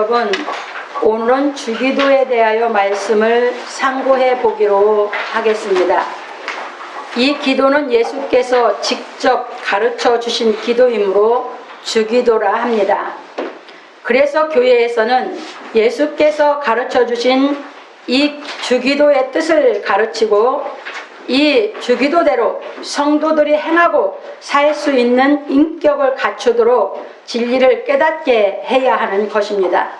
여러분, 오늘은 주기도에 대하여 말씀을 상고해 보기로 하겠습니다. 이 기도는 예수께서 직접 가르쳐 주신 기도이므로 주기도라 합니다. 그래서 교회에서는 예수께서 가르쳐 주신 이 주기도의 뜻을 가르치고 이 주기도대로 성도들이 행하고 살 수 있는 인격을 갖추도록 진리를 깨닫게 해야 하는 것입니다.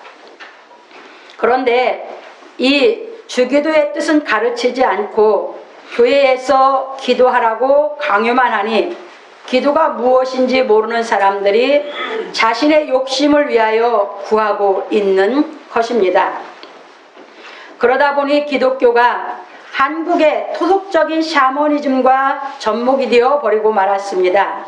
그런데 이 주기도의 뜻은 가르치지 않고 교회에서 기도하라고 강요만 하니 기도가 무엇인지 모르는 사람들이 자신의 욕심을 위하여 구하고 있는 것입니다. 그러다 보니 기독교가 한국의 토속적인 샤머니즘과 접목이 되어 버리고 말았습니다.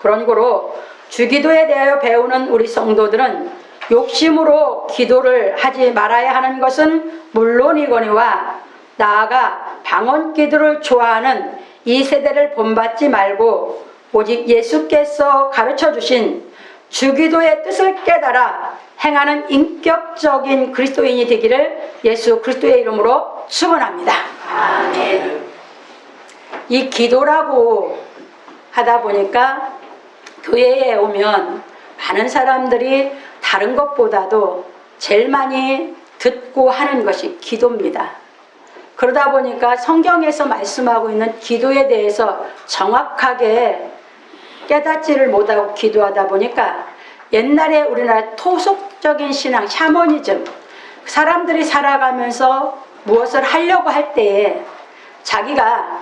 그런 거로 주기도에 대하여 배우는 우리 성도들은 욕심으로 기도를 하지 말아야 하는 것은 물론이거니와 나아가 방언 기도를 좋아하는 이 세대를 본받지 말고 오직 예수께서 가르쳐 주신 주기도의 뜻을 깨달아 행하는 인격적인 그리스도인이 되기를 예수 그리스도의 이름으로 축원합니다. 아멘. 이 기도라고 하다 보니까 교회에 오면 많은 사람들이 다른 것보다도 제일 많이 듣고 하는 것이 기도입니다. 그러다 보니까 성경에서 말씀하고 있는 기도에 대해서 정확하게 깨닫지를 못하고 기도하다 보니까 옛날에 우리나라 토속적인 신앙, 샤머니즘, 사람들이 살아가면서 무엇을 하려고 할 때에 자기가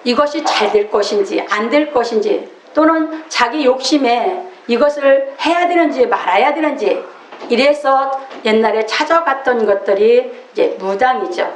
이것이 잘 될 것인지 안 될 것인지 또는 자기 욕심에 이것을 해야 되는지 말아야 되는지 이래서 옛날에 찾아갔던 것들이 이제 무당이죠.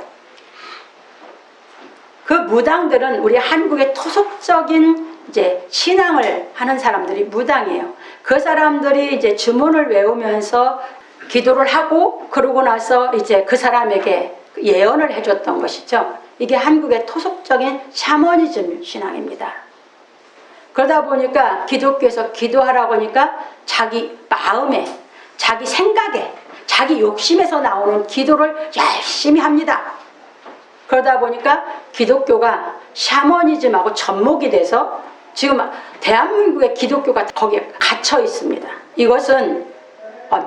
그 무당들은 우리 한국의 토속적인 이제 신앙을 하는 사람들이 무당이에요. 그 사람들이 이제 주문을 외우면서 기도를 하고 그러고 나서 이제 그 사람에게 예언을 해줬던 것이죠. 이게 한국의 토속적인 샤머니즘 신앙입니다. 그러다 보니까 기독교에서 기도하라고 하니까 자기 마음에, 자기 생각에, 자기 욕심에서 나오는 기도를 열심히 합니다. 그러다 보니까 기독교가 샤머니즘하고 접목이 돼서 지금 대한민국의 기독교가 거기에 갇혀 있습니다. 이것은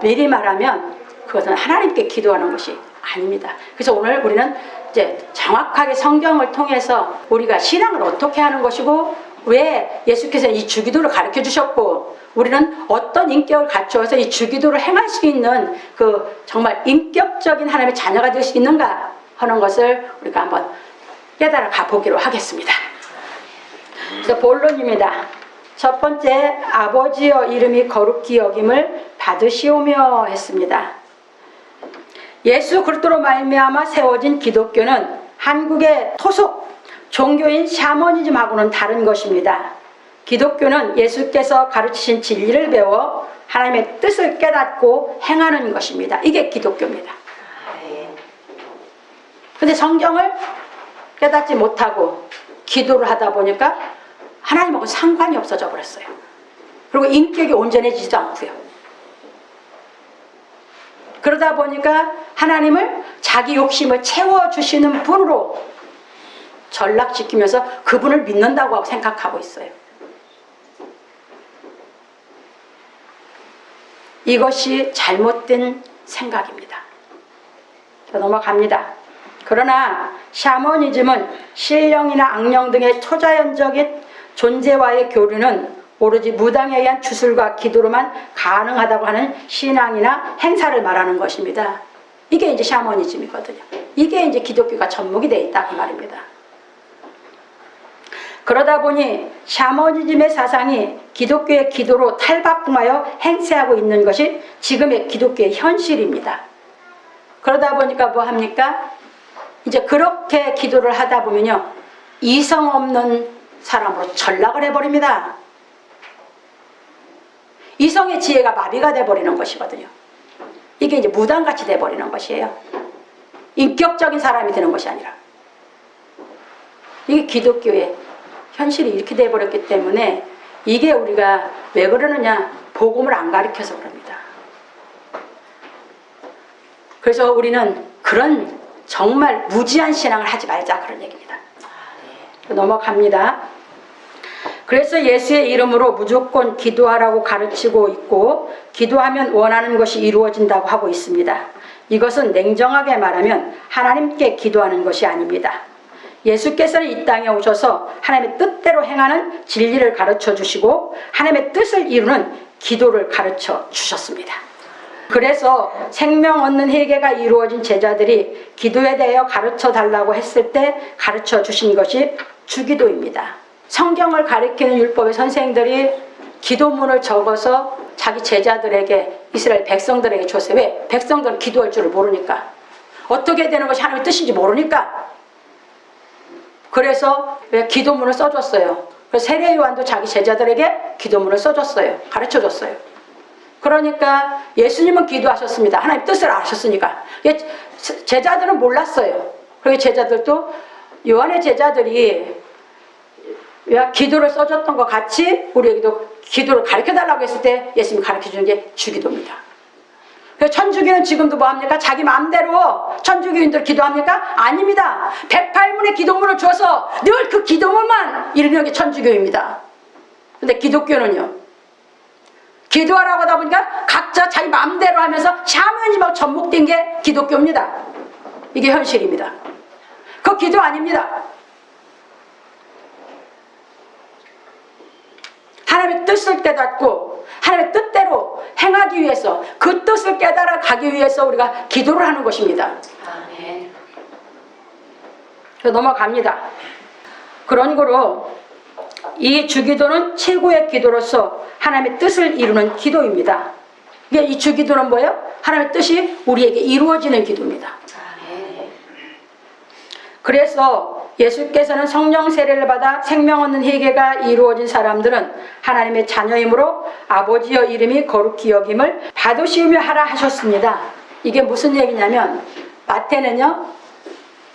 미리 말하면 그것은 하나님께 기도하는 것이 아닙니다. 그래서 오늘 우리는 이제 정확하게 성경을 통해서 우리가 신앙을 어떻게 하는 것이고 왜 예수께서 이 주기도를 가르쳐 주셨고 우리는 어떤 인격을 갖추어서 이 주기도를 행할 수 있는 그 정말 인격적인 하나님의 자녀가 될 수 있는가 하는 것을 우리가 한번 깨달아 가보기로 하겠습니다. 그래서 본론입니다. 첫 번째, 아버지여 이름이 거룩히 여김을 받으시오며 했습니다. 예수 그리스도로 말미암아 세워진 기독교는 한국의 토속 종교인 샤머니즘하고는 다른 것입니다. 기독교는 예수께서 가르치신 진리를 배워 하나님의 뜻을 깨닫고 행하는 것입니다. 이게 기독교입니다. 그런데 성경을 깨닫지 못하고 기도를 하다 보니까 하나님하고 상관이 없어져 버렸어요. 그리고 인격이 온전해지지도 않고요. 그러다 보니까 하나님을 자기 욕심을 채워주시는 분으로 전락시키면서 그분을 믿는다고 생각하고 있어요. 이것이 잘못된 생각입니다. 넘어갑니다. 그러나 샤머니즘은 신령이나 악령 등의 초자연적인 존재와의 교류는 오로지 무당에 의한 주술과 기도로만 가능하다고 하는 신앙이나 행사를 말하는 것입니다. 이게 이제 샤머니즘이거든요. 이게 이제 기독교가 접목이 되어 있다 그 말입니다. 그러다 보니 샤머니즘의 사상이 기독교의 기도로 탈바꿈하여 행세하고 있는 것이 지금의 기독교의 현실입니다. 그러다 보니까 뭐 합니까? 이제 그렇게 기도를 하다 보면요, 이성 없는 사람으로 전락을 해버립니다. 이성의 지혜가 마비가 돼버리는 것이거든요. 이게 이제 무당같이 돼버리는 것이에요. 인격적인 사람이 되는 것이 아니라. 이게 기독교의 현실이 이렇게 돼버렸기 때문에 이게 우리가 왜 그러느냐, 복음을 안 가르쳐서 그럽니다. 그래서 우리는 그런 정말 무지한 신앙을 하지 말자, 그런 얘기입니다. 넘어갑니다. 그래서 예수의 이름으로 무조건 기도하라고 가르치고 있고, 기도하면 원하는 것이 이루어진다고 하고 있습니다. 이것은 냉정하게 말하면 하나님께 기도하는 것이 아닙니다. 예수께서는 이 땅에 오셔서 하나님의 뜻대로 행하는 진리를 가르쳐 주시고 하나님의 뜻을 이루는 기도를 가르쳐 주셨습니다. 그래서 생명 얻는 회개가 이루어진 제자들이 기도에 대하여 가르쳐 달라고 했을 때 가르쳐 주신 것이 주기도입니다. 성경을 가리키는 율법의 선생들이 기도문을 적어서 자기 제자들에게, 이스라엘 백성들에게 줬어요. 왜? 백성들은 기도할 줄을 모르니까. 어떻게 되는 것이 하나님의 뜻인지 모르니까. 그래서 기도문을 써줬어요. 그래서 세례 요한도 자기 제자들에게 기도문을 써줬어요. 가르쳐줬어요. 그러니까 예수님은 기도하셨습니다. 하나님 뜻을 아셨으니까. 제자들은 몰랐어요. 그리고 제자들도, 요한의 제자들이 기도를 써줬던 것 같이 우리에게도 기도를 가르쳐달라고 했을 때 예수님이 가르쳐주는 게 주기도입니다. 천주교는 지금도 뭐합니까? 자기 마음대로 천주교인들 기도합니까? 아닙니다. 108문의 기도문을 줘서 늘 그 기도문만 이루는 게 천주교입니다. 근데 기독교는요, 기도하라고 하다 보니까 각자 자기 마음대로 하면서 샤머니즘하고 접목된 게 기독교입니다. 이게 현실입니다. 그거 기도 아닙니다. 하나님의 뜻을 깨닫고 하나님의 뜻대로 행하기 위해서, 그 뜻을 깨달아 가기 위해서 우리가 기도를 하는 것입니다. 아멘. 넘어갑니다. 그런 거로 이 주기도는 최고의 기도로서 하나님의 뜻을 이루는 기도입니다. 이 주기도는 뭐예요? 하나님의 뜻이 우리에게 이루어지는 기도입니다. 아멘. 그래서 예수께서는 성령 세례를 받아 생명 얻는 회개가 이루어진 사람들은 하나님의 자녀이므로 아버지여 이름이 거룩히 여김을 받으시며 하라 하셨습니다. 이게 무슨 얘기냐면, 마태는요,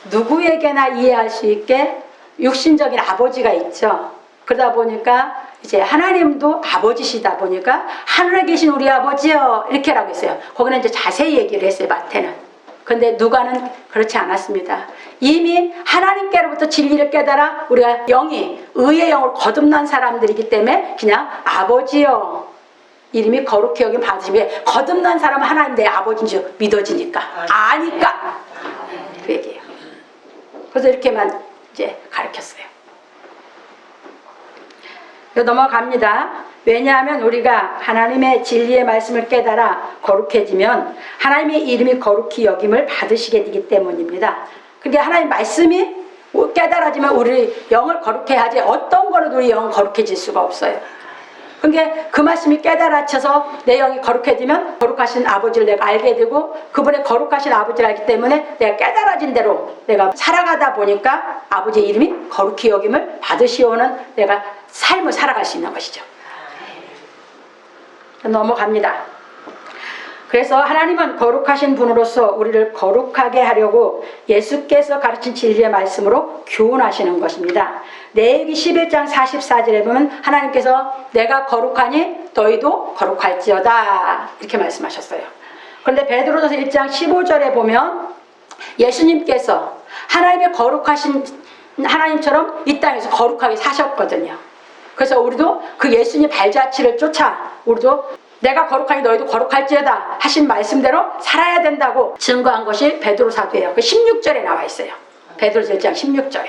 누구에게나 이해할 수 있게 육신적인 아버지가 있죠. 그러다 보니까 이제 하나님도 아버지시다 보니까 하늘에 계신 우리 아버지요, 이렇게라고 했어요. 거기는 이제 자세히 얘기를 했어요, 마태는. 근데 누가는 그렇지 않았습니다. 이미 하나님께로부터 진리를 깨달아 우리가 영이, 의의 영을 거듭난 사람들이기 때문에 그냥 아버지요, 이름이 거룩히 여김 받으시면, 거듭난 사람은 하나님 내 아버지인 줄 믿어지니까, 아니까, 그 얘기예요. 그래서 이렇게만 이제 가르쳤어요. 넘어갑니다. 왜냐하면 우리가 하나님의 진리의 말씀을 깨달아 거룩해지면 하나님의 이름이 거룩히 여김을 받으시게 되기 때문입니다. 그러니까 하나님 말씀이 깨달아지면 우리 영을 거룩해 하지, 어떤 거는 우리 영은 거룩해질 수가 없어요. 그러니까 그 말씀이 깨달아져서 내 영이 거룩해지면 거룩하신 아버지를 내가 알게 되고, 그분의 거룩하신 아버지를 알기 때문에 내가 깨달아진 대로 내가 살아가다 보니까 아버지의 이름이 거룩히 여김을 받으시오는 내가 삶을 살아갈 수 있는 것이죠. 넘어갑니다. 그래서 하나님은 거룩하신 분으로서 우리를 거룩하게 하려고 예수께서 가르친 진리의 말씀으로 교훈하시는 것입니다. 레위기 11장 44절에 보면 하나님께서 내가 거룩하니 너희도 거룩할지어다, 이렇게 말씀하셨어요. 그런데 베드로전서 1장 15절에 보면 예수님께서 하나님의 거룩하신 하나님처럼 이 땅에서 거룩하게 사셨거든요. 그래서 우리도 그 예수님 발자취를 쫓아 우리도 내가 거룩하니 너희도 거룩할지어다 하신 말씀대로 살아야 된다고 증거한 것이 베드로 사도예요. 그 16절에 나와 있어요. 베드로전서 1장 16절에.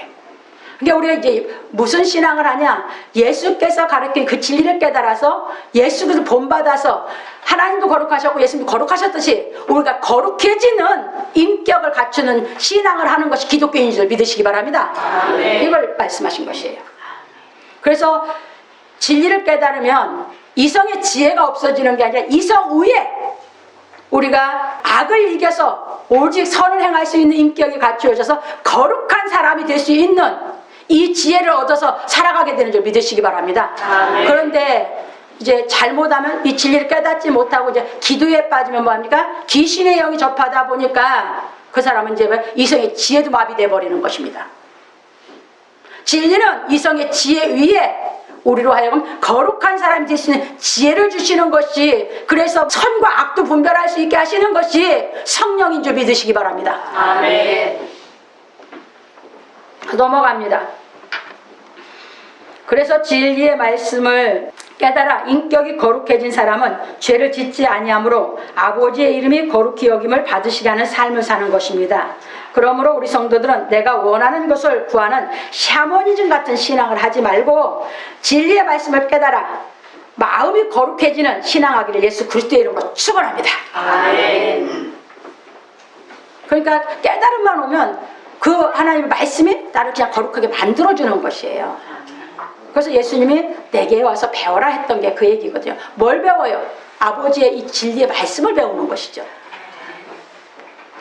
그러니까 우리가 이제 무슨 신앙을 하냐? 예수께서 가르친 그 진리를 깨달아서 예수께서 본받아서 하나님도 거룩하셨고 예수님도 거룩하셨듯이 우리가 거룩해지는 인격을 갖추는 신앙을 하는 것이 기독교인 줄 믿으시기 바랍니다. 네. 이걸 말씀하신 것이에요. 그래서 진리를 깨달으면 이성의 지혜가 없어지는 게 아니라 이성 위에 우리가 악을 이겨서 오직 선을 행할 수 있는 인격이 갖추어져서 거룩한 사람이 될 수 있는 이 지혜를 얻어서 살아가게 되는 줄 믿으시기 바랍니다. 네. 그런데 이제 잘못하면 이 진리를 깨닫지 못하고 이제 기도에 빠지면 뭐합니까? 귀신의 영이 접하다 보니까 그 사람은 이제 이성의 지혜도 마비돼 버리는 것입니다. 진리는 이성의 지혜 위에 우리로 하여금 거룩한 사람이 되시는 지혜를 주시는 것이, 그래서 선과 악도 분별할 수 있게 하시는 것이 성령인 줄 믿으시기 바랍니다. 아멘. 넘어갑니다. 그래서 진리의 말씀을 깨달아 인격이 거룩해진 사람은 죄를 짓지 아니하므로 아버지의 이름이 거룩히 여김을 받으시게 하는 삶을 사는 것입니다. 그러므로 우리 성도들은 내가 원하는 것을 구하는 샤머니즘 같은 신앙을 하지 말고 진리의 말씀을 깨달아 마음이 거룩해지는 신앙하기를 예수 그리스도의 이름으로 축원합니다. 아멘. 그러니까 깨달음만 오면 그 하나님의 말씀이 나를 그냥 거룩하게 만들어주는 것이에요. 그래서 예수님이 내게 와서 배워라 했던 게 그 얘기거든요. 뭘 배워요? 아버지의 이 진리의 말씀을 배우는 것이죠.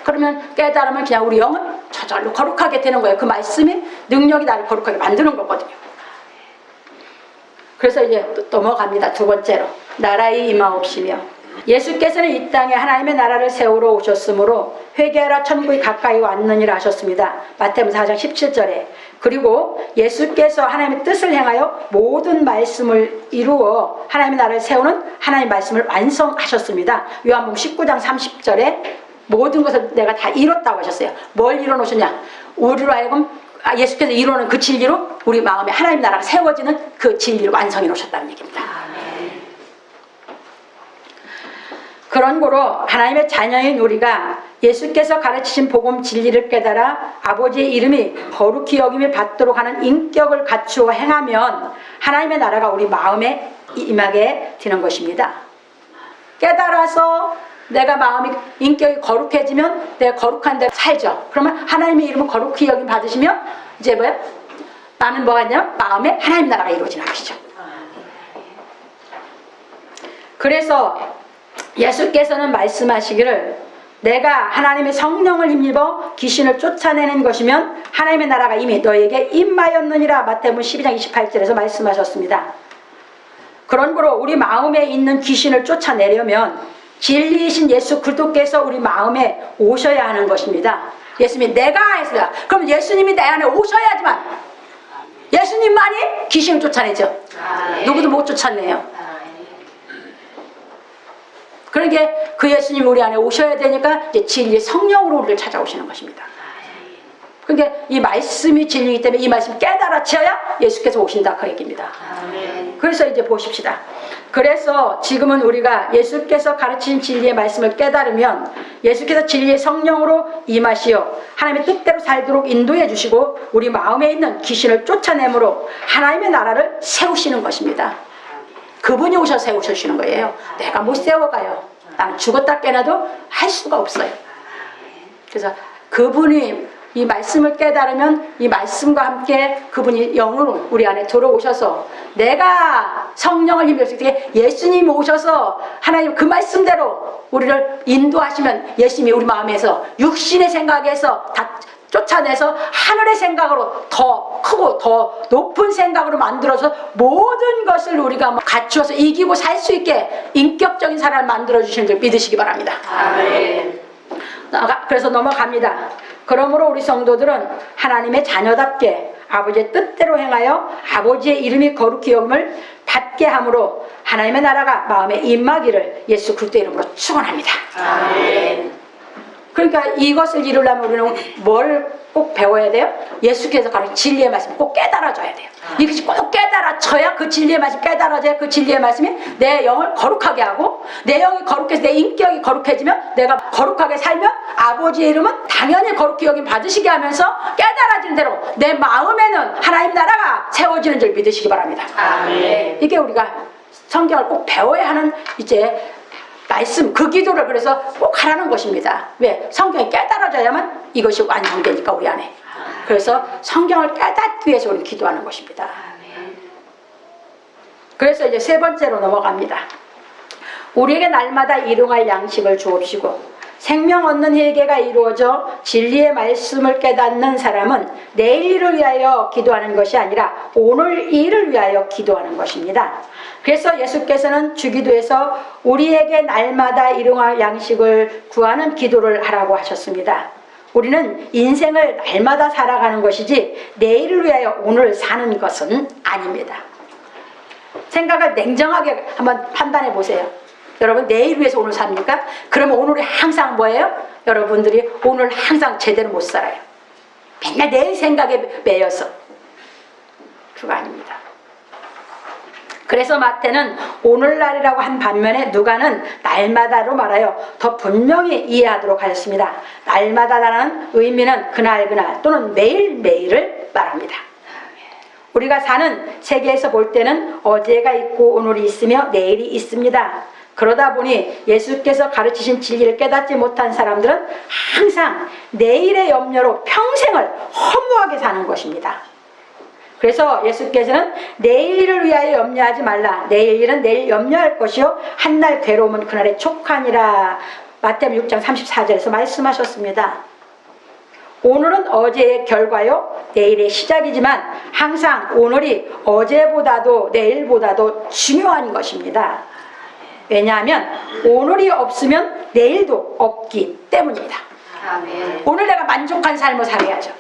그러면 깨달으면 그냥 우리 영은 저절로 거룩하게 되는 거예요. 그 말씀이 능력이 나를 거룩하게 만드는 거거든요. 그래서 이제 또 넘어갑니다. 두 번째로 나라의 임하옵시며, 예수께서는 이 땅에 하나님의 나라를 세우러 오셨으므로 회개하라 천국이 가까이 왔느니라 하셨습니다. 마태복음 4장 17절에. 그리고 예수께서 하나님의 뜻을 행하여 모든 말씀을 이루어 하나님의 나라를 세우는 하나님의 말씀을 완성하셨습니다. 요한복음 19장 30절에 모든 것을 내가 다 이뤘다고 하셨어요. 뭘 이뤄 놓으셨냐? 우리로 하여금 예수께서 이루는 그 진리로 우리 마음에 하나님 나라가 세워지는 그 진리를 완성해 놓으셨다는 얘기입니다. 그런 거로 하나님의 자녀인 우리가 예수께서 가르치신 복음 진리를 깨달아 아버지의 이름이 거룩히 여김을 받도록 하는 인격을 갖추어 행하면 하나님의 나라가 우리 마음에 임하게 되는 것입니다. 깨달아서 내가 마음이 인격이 거룩해지면 내가 거룩한 데 살죠. 그러면 하나님의 이름을 거룩히 여김 받으시면 이제 뭐야? 나는 뭐가 있냐면 마음에 하나님 나라가 이루어지는 것이죠. 그래서 예수께서는 말씀하시기를 내가 하나님의 성령을 힘입어 귀신을 쫓아내는 것이면 하나님의 나라가 이미 너에게 임하였느니라. 마태복음 12장 28절에서 말씀하셨습니다. 그런 거로 우리 마음에 있는 귀신을 쫓아내려면 진리이신 예수 그리스도께서 우리 마음에 오셔야 하는 것입니다. 예수님이 내가 했어요. 그럼 예수님이 내 안에 오셔야지만 예수님만이 귀신을 쫓아내죠. 누구도 못 쫓아내요. 그러니까 그 예수님이 우리 안에 오셔야 되니까 이제 진리의 성령으로 우리를 찾아오시는 것입니다. 그러니까 이 말씀이 진리이기 때문에 이 말씀 깨달아쳐야 예수께서 오신다 그 얘기입니다. 그래서 이제 보십시다. 그래서 지금은 우리가 예수께서 가르친 진리의 말씀을 깨달으면 예수께서 진리의 성령으로 임하시어 하나님의 뜻대로 살도록 인도해 주시고 우리 마음에 있는 귀신을 쫓아내므로 하나님의 나라를 세우시는 것입니다. 그분이 오셔서 세우시는 거예요. 내가 못 세워가요. 나는 죽었다 깨나도 할 수가 없어요. 그래서 그분이 이 말씀을 깨달으면 이 말씀과 함께 그분이 영으로 우리 안에 들어오셔서 내가 성령을 힘입어서 예수님이 오셔서 하나님 그 말씀대로 우리를 인도하시면 예수님이 우리 마음에서 육신의 생각에서 다 쫓아내서 하늘의 생각으로 더 크고 더 높은 생각으로 만들어서 모든 것을 우리가 갖추어서 이기고 살 수 있게 인격적인 사람을 만들어주시는 줄 믿으시기 바랍니다. 아멘. 그래서 넘어갑니다. 그러므로 우리 성도들은 하나님의 자녀답게 아버지의 뜻대로 행하여 아버지의 이름이 거룩히 여김을 받게 함으로 하나님의 나라가 마음에 임하기를 예수 그리스도의 이름으로 축원합니다. 아멘. 그러니까 이것을 이루려면 우리는 뭘 꼭 배워야 돼요? 예수께서 가르친 진리의 말씀을 꼭 깨달아줘야 돼요. 이것이 꼭 깨달아져야 그 진리의 말씀 깨달아져야 그 진리의 말씀이 내 영을 거룩하게 하고 내 영이 거룩해서 내 인격이 거룩해지면 내가 거룩하게 살면 아버지의 이름은 당연히 거룩히 여김 받으시게 하면서 깨달아지는 대로 내 마음에는 하나님 나라가 세워지는 줄 믿으시기 바랍니다. 아멘. 이게 우리가 성경을 꼭 배워야 하는 이제 말씀, 그 기도를 그래서 꼭 하라는 것입니다. 왜? 성경이 깨달아져야만 이것이 완성되니까 우리 안에. 그래서 성경을 깨닫기 위해서 우리는 기도하는 것입니다. 그래서 이제 세 번째로 넘어갑니다. 우리에게 날마다 일용할 양식을 주옵시고 생명 얻는 회개가 이루어져 진리의 말씀을 깨닫는 사람은 내일 일을 위하여 기도하는 것이 아니라 오늘 일을 위하여 기도하는 것입니다. 그래서 예수께서는 주기도에서 우리에게 날마다 일용할 양식을 구하는 기도를 하라고 하셨습니다. 우리는 인생을 날마다 살아가는 것이지 내일을 위하여 오늘 사는 것은 아닙니다. 생각을 냉정하게 한번 판단해 보세요. 여러분 내일 위해서 오늘 삽니까? 그러면 오늘이 항상 뭐예요? 여러분들이 오늘 항상 제대로 못 살아요. 맨날 내일 생각에 매여서. 그거 아닙니다. 그래서 마태는 오늘날이라고 한 반면에 누가는 날마다로 말하여 더 분명히 이해하도록 하였습니다. 날마다라는 의미는 그날 또는 매일매일을 말합니다. 우리가 사는 세계에서 볼 때는 어제가 있고 오늘이 있으며 내일이 있습니다. 그러다 보니 예수께서 가르치신 진리를 깨닫지 못한 사람들은 항상 내일의 염려로 평생을 허무하게 사는 것입니다. 그래서 예수께서는 내일 일을 위하여 염려하지 말라. 내일 일은 내일 염려할 것이요 한날 괴로움은 그날의 촉하니라. 마태복음 6장 34절에서 말씀하셨습니다. 오늘은 어제의 결과요 내일의 시작이지만 항상 오늘이 어제보다도 내일보다도 중요한 것입니다. 왜냐하면 오늘이 없으면 내일도 없기 때문입니다. 아멘. 오늘 내가 만족한 삶을 살아야죠.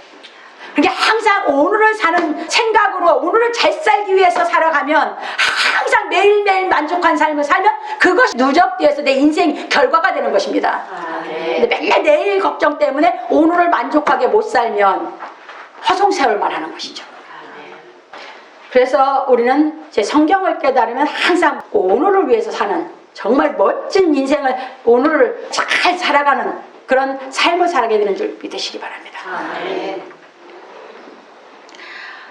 그러니까 항상 오늘을 사는 생각으로 오늘을 잘 살기 위해서 살아가면 항상 매일매일 만족한 삶을 살면 그것이 누적되어서 내 인생 결과가 되는 것입니다. 근데 맨날 내일 걱정 때문에 오늘을 만족하게 못 살면 허송세월만 하는 것이죠. 그래서 우리는 제 성경을 깨달으면 항상 오늘을 위해서 사는 정말 멋진 인생을 오늘을 잘 살아가는 그런 삶을 살아가게 되는 줄 믿으시기 바랍니다.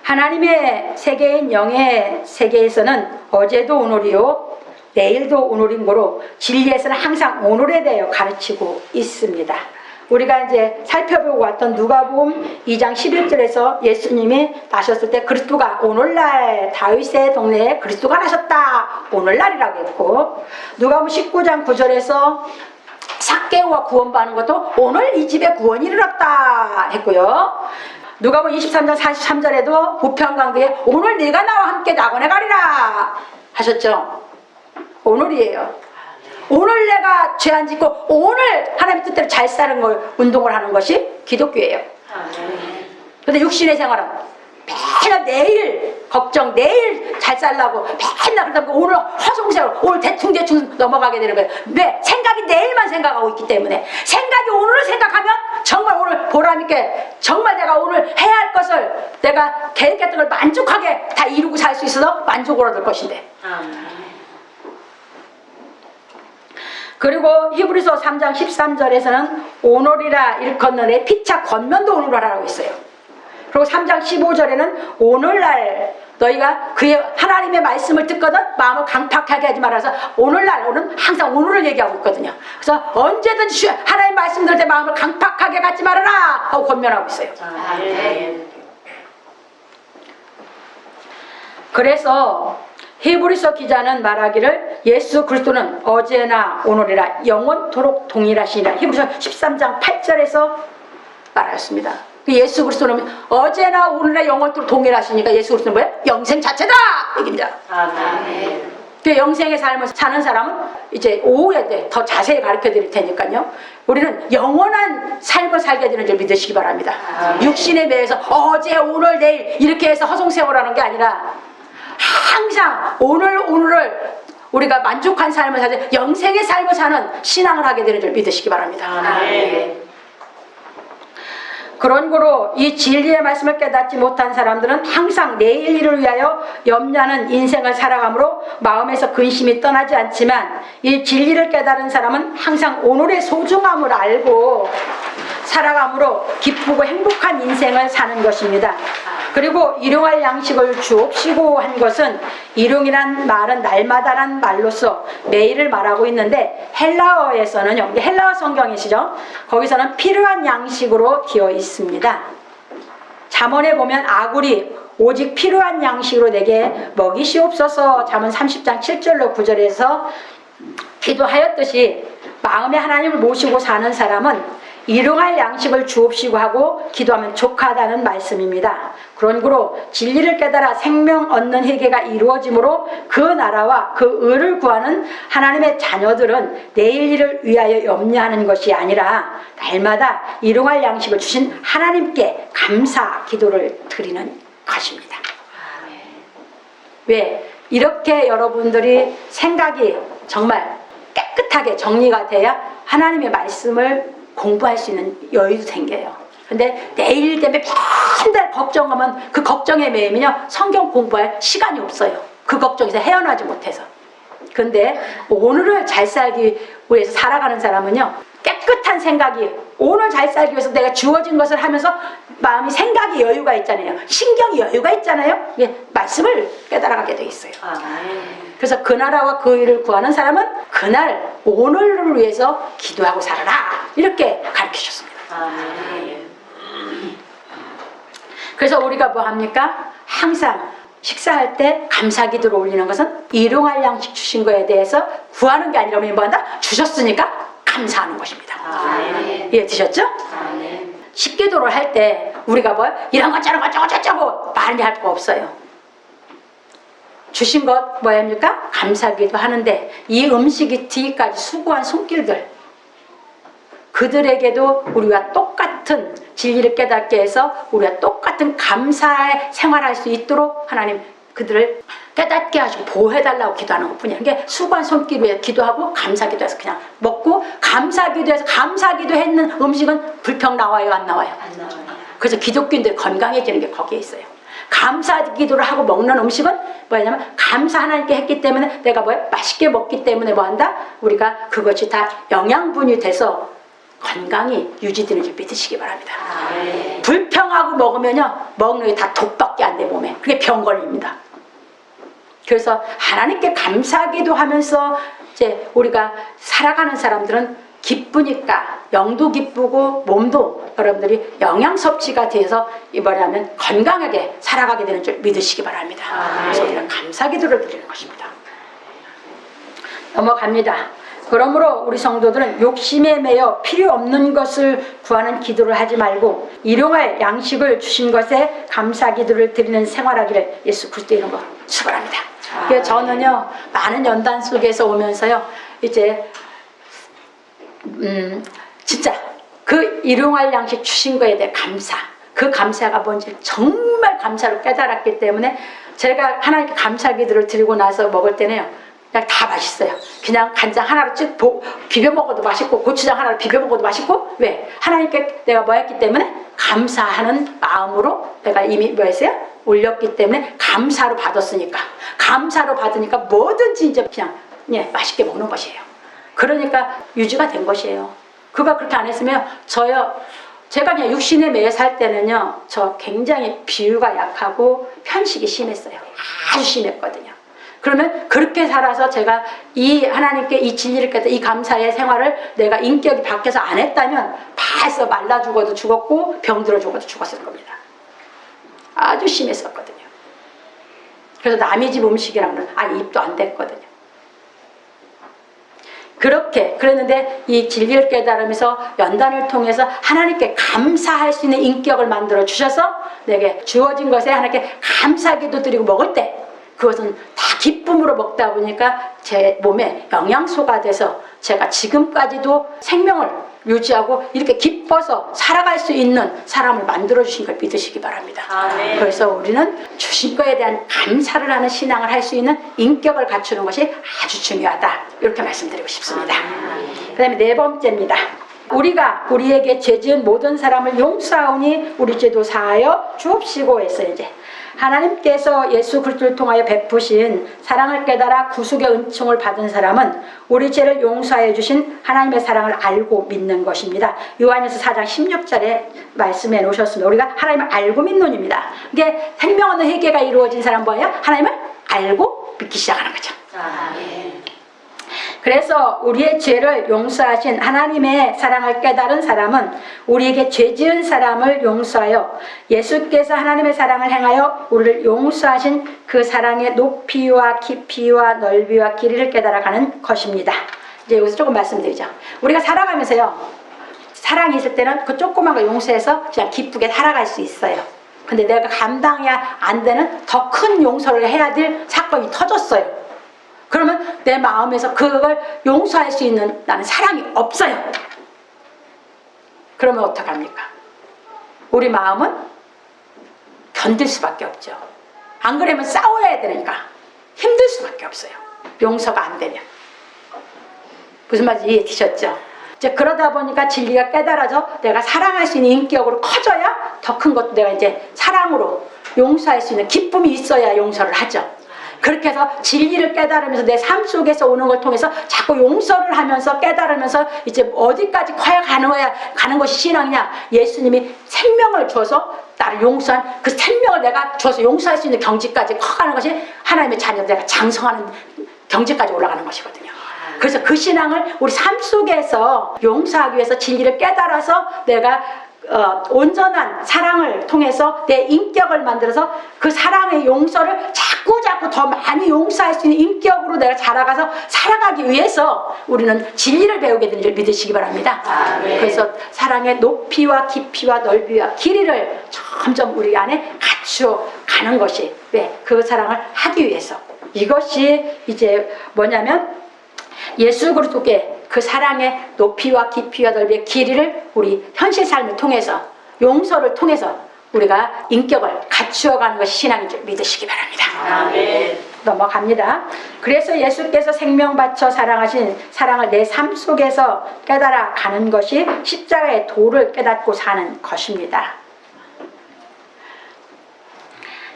하나님의 세계인 영의 세계에서는 어제도 오늘이요 내일도 오늘인 거로 진리에서는 항상 오늘에 대하여 가르치고 있습니다. 우리가 이제 살펴보고 왔던 누가복음 2장 11절에서 예수님이 나셨을 때 그리스도가 오늘날 다윗의 동네에 그리스도가 나셨다 오늘날이라고 했고, 누가복음 19장 9절에서 삭개오가 구원받는 것도 오늘 이 집에 구원이 이르렀다 했고요. 누가복음 23장 43절에도 부평강도에 오늘 네가 나와 함께 낙원에 가리라 하셨죠. 오늘이에요. 오늘 내가 죄 안 짓고 오늘 하나님 뜻대로 잘 사는 걸 운동을 하는 것이 기독교예요. 그런데 육신의 생활은 맨날 내일 걱정, 내일 잘 살라고 맨날 그러다 보니까 오늘 허송세월, 오늘 대충 넘어가게 되는 거예요. 왜? 생각이 내일만 생각하고 있기 때문에. 생각이 오늘을 생각하면 정말 오늘 보람있게 정말 내가 오늘 해야 할 것을 내가 계획했던 걸 만족하게 다 이루고 살 수 있어서 만족을 얻을 것인데. 그리고 히브리서 3장 13절에서는 오늘이라 일컫는데 피차 겉면도 오늘을 하라고 했어요. 그리고 3장 15절에는 오늘날 너희가 그의 하나님의 말씀을 듣거든 마음을 강팍하게 하지 말아서 오늘날 오늘 항상 오늘을 얘기하고 있거든요. 그래서 언제든지 하나님 말씀 들을 때 마음을 강팍하게 갖지 말아라 하고 권면하고 있어요. 그래서 히브리서 기자는 말하기를 예수 그리스도는 어제나 오늘이라 영원토록 동일하시니라. 히브리서 13장 8절에서 말하였습니다. 예수 그리스도는 어제나 오늘이라 영원토록 동일하시니까 예수 그리스도는 뭐예요? 영생 자체다! 얘기입니다. 그 영생의 삶을 사는 사람은 이제 오후에 더 자세히 가르쳐 드릴 테니까요. 우리는 영원한 삶을 살게 되는 줄 믿으시기 바랍니다. 육신에 매여서 어제 오늘 내일 이렇게 해서 허송세월하는 게 아니라 항상 오늘을 우리가 만족한 삶을 사는 영생의 삶을 사는 신앙을 하게 되는 줄 믿으시기 바랍니다. 그런 거로 이 진리의 말씀을 깨닫지 못한 사람들은 항상 내일 일을 위하여 염려하는 인생을 살아가므로 마음에서 근심이 떠나지 않지만, 이 진리를 깨달은 사람은 항상 오늘의 소중함을 알고 살아감으로 기쁘고 행복한 인생을 사는 것입니다. 그리고 일용할 양식을 주옵시고 한 것은, 일용이란 말은 날마다란 말로서 매일을 말하고 있는데 헬라어에서는요, 헬라어 성경이시죠? 거기서는 필요한 양식으로 되어 있습니다. 잠언에 보면 아굴이 오직 필요한 양식으로 내게 먹이시옵소서 잠언 30장 7절로 9절에서 기도하였듯이 마음에 하나님을 모시고 사는 사람은 일용할 양식을 주옵시고 하고 기도하면 족하다는 말씀입니다. 그런 거로 진리를 깨달아 생명 얻는 회개가 이루어지므로 그 나라와 그 의를 구하는 하나님의 자녀들은 내일 일을 위하여 염려하는 것이 아니라 날마다 일용할 양식을 주신 하나님께 감사 기도를 드리는 것입니다. 왜? 이렇게 여러분들이 생각이 정말 깨끗하게 정리가 돼야 하나님의 말씀을 공부할 수 있는 여유도 생겨요. 근데 내일 때문에 맨날 걱정하면 그 걱정에 매이면요 성경 공부할 시간이 없어요. 그 걱정에서 헤어나지 못해서. 근데 오늘을 잘 살기 위해서 살아가는 사람은요 깨끗한 생각이, 오늘 잘 살기 위해서 내가 주어진 것을 하면서 마음이, 생각이 여유가 있잖아요. 신경이 여유가 있잖아요. 예, 말씀을 깨달아가게 돼 있어요. 그래서 그 나라와 그 일을 구하는 사람은 그날 오늘을 위해서 기도하고 살아라, 이렇게 가르치셨습니다. 그래서 우리가 뭐 합니까? 항상 식사할 때 감사기도를 올리는 것은 일용할 양식 주신 거에 대해서 구하는 게 아니라 뭐 한다? 주셨으니까 감사하는 것입니다. 이해되셨죠? 식기도를 할 때 우리가 뭐 이런 것 저런 것 저쩌고 말할 거 없어요. 주신 것 뭐입니까? 감사기도 하는데 이 음식이 뒤까지 수고한 손길들, 그들에게도 우리가 똑같은 진리를 깨닫게 해서 우리가 똑같은 감사의 생활할 수 있도록 하나님 그들을 깨닫게 하시고 보호해달라고 기도하는 것뿐이야. 이게 수고한 손길 위해 기도하고 감사기도해서 그냥 먹고, 감사기도해서 감사기도 했는 음식은 불평 나와요, 안 나와요? 안 나와요. 그래서 기독교인들이 건강해지는 게 거기에 있어요. 감사기도를 하고 먹는 음식은 뭐냐면 감사 하나님께 했기 때문에 내가 뭐야 맛있게 먹기 때문에 뭐한다? 우리가 그것이 다 영양분이 돼서 건강이 유지되는 줄 믿으시기 바랍니다. 불평하고 먹으면요 먹는 게 다 독밖에 안 돼 몸에. 그게 병 걸립니다. 그래서 하나님께 감사기도 하면서 이제 우리가 살아가는 사람들은 기쁘니까 영도 기쁘고 몸도 여러분들이 영양 섭취가 돼서 이 뭐냐면 건강하게 살아가게 되는 줄 믿으시기 바랍니다. 그래서 우리가 감사기도를 드리는 것입니다. 넘어갑니다. 그러므로 우리 성도들은 욕심에 매여 필요 없는 것을 구하는 기도를 하지 말고 일용할 양식을 주신 것에 감사기도를 드리는 생활하기를 예수 그리스도 이름으로 축원합니다. 그래서 저는요 많은 연단 속에서 오면서요 이제 진짜 그 일용할 양식 주신 거에 대해 감사, 그 감사가 뭔지 정말 감사로 깨달았기 때문에 제가 하나님께 감사기도를 드리고 나서 먹을 때는요 그냥 다 맛있어요. 그냥 간장 하나로 쭉 비벼 먹어도 맛있고 고추장 하나로 비벼 먹어도 맛있고. 왜? 하나님께 내가 뭐 했기 때문에 감사하는 마음으로 내가 이미 뭐 했어요? 올렸기 때문에 감사로 받았으니까, 감사로 받으니까 뭐든지 이제 그냥 예, 맛있게 먹는 것이에요. 그러니까 유지가 된 것이에요. 그가 그렇게 안 했으면 제가 그냥 육신에 매여 살 때는요 저 굉장히 비유가 약하고 편식이 심했어요. 아주 심했거든요. 그러면 그렇게 살아서 제가 이 하나님께 이 진리를 깨닫 이 감사의 생활을 내가 인격이 바뀌어서 안 했다면 벌써 말라 죽어도 죽었고 병들어 죽어도 죽었을 겁니다. 아주 심했었거든요. 그래서 남의 집 음식이랑은 입도 안 댔거든요. 그렇게 그랬는데 이 진리를 깨달으면서 연단을 통해서 하나님께 감사할 수 있는 인격을 만들어 주셔서 내게 주어진 것에 하나님께 감사기도 드리고 먹을 때 그것은 다 기쁨으로 먹다 보니까 제 몸에 영양소가 돼서 제가 지금까지도 생명을 유지하고 이렇게 기뻐서 살아갈 수 있는 사람을 만들어주신 걸 믿으시기 바랍니다. 그래서 우리는 주신 거에 대한 감사를 하는 신앙을 할 수 있는 인격을 갖추는 것이 아주 중요하다, 이렇게 말씀드리고 싶습니다. 그 다음에 네 번째입니다. 우리가 우리에게 죄 지은 모든 사람을 용서하오니 우리 죄도 사하여 주옵시고 했어요. 이제 하나님께서 예수 그리스도를 통하여 베푸신 사랑을 깨달아 구속의 은총을 받은 사람은 우리 죄를 용서해 주신 하나님의 사랑을 알고 믿는 것입니다. 요한일서 4장 16절에 말씀해 놓으셨습니다. 우리가 하나님을 알고 믿는입니다. 이게 생명 얻는 회개가 이루어진 사람 뭐예요? 하나님을 알고 믿기 시작하는 거죠. 그래서 우리의 죄를 용서하신 하나님의 사랑을 깨달은 사람은 우리에게 죄 지은 사람을 용서하여 예수께서 하나님의 사랑을 행하여 우리를 용서하신 그 사랑의 높이와 깊이와 넓이와 길이를 깨달아가는 것입니다. 이제 여기서 조금 말씀드리죠. 우리가 살아가면서요 사랑이 있을 때는 그 조그만 거 용서해서 그냥 기쁘게 살아갈 수 있어요. 근데 내가 감당이 안 되는 더 큰 용서를 해야 될 사건이 터졌어요. 그러면 내 마음에서 그걸 용서할 수 있는 나는 사랑이 없어요. 그러면 어떡합니까? 우리 마음은 견딜 수밖에 없죠. 안 그러면 싸워야 되니까. 힘들 수밖에 없어요. 용서가 안 되면. 무슨 말인지 이해되셨죠? 이제 그러다 보니까 진리가 깨달아져 내가 사랑할 수 있는 인격으로 커져야 더 큰 것도 내가 이제 사랑으로 용서할 수 있는 기쁨이 있어야 용서를 하죠. 그렇게 해서 진리를 깨달으면서 내 삶 속에서 오는 걸 통해서 자꾸 용서를 하면서 깨달으면서 이제 어디까지 커야 가는 것이 신앙이냐. 예수님이 생명을 줘서 나를 용서한 그 생명을 내가 줘서 용서할 수 있는 경지까지 커가는 것이 하나님의 자녀들 내가 장성하는 경지까지 올라가는 것이거든요. 그래서 그 신앙을 우리 삶 속에서 용서하기 위해서 진리를 깨달아서 내가 온전한 사랑을 통해서 내 인격을 만들어서 그 사랑의 용서를 자꾸 더 많이 용서할 수 있는 인격으로 내가 자라가서 살아가기 위해서 우리는 진리를 배우게 되는 줄 믿으시기 바랍니다. 그래서 사랑의 높이와 깊이와 넓이와 길이를 점점 우리 안에 갖추어 가는 것이 왜? 그 사랑을 하기 위해서. 이것이 이제 뭐냐면 예수 그리스도께 그 사랑의 높이와 깊이와 넓이의 길이를 우리 현실 삶을 통해서 용서를 통해서 우리가 인격을 갖추어가는 것이 신앙인 줄 믿으시기 바랍니다. 아멘. 넘어갑니다. 그래서 예수께서 생명 바쳐 사랑하신 사랑을 내 삶 속에서 깨달아 가는 것이 십자가의 도를 깨닫고 사는 것입니다.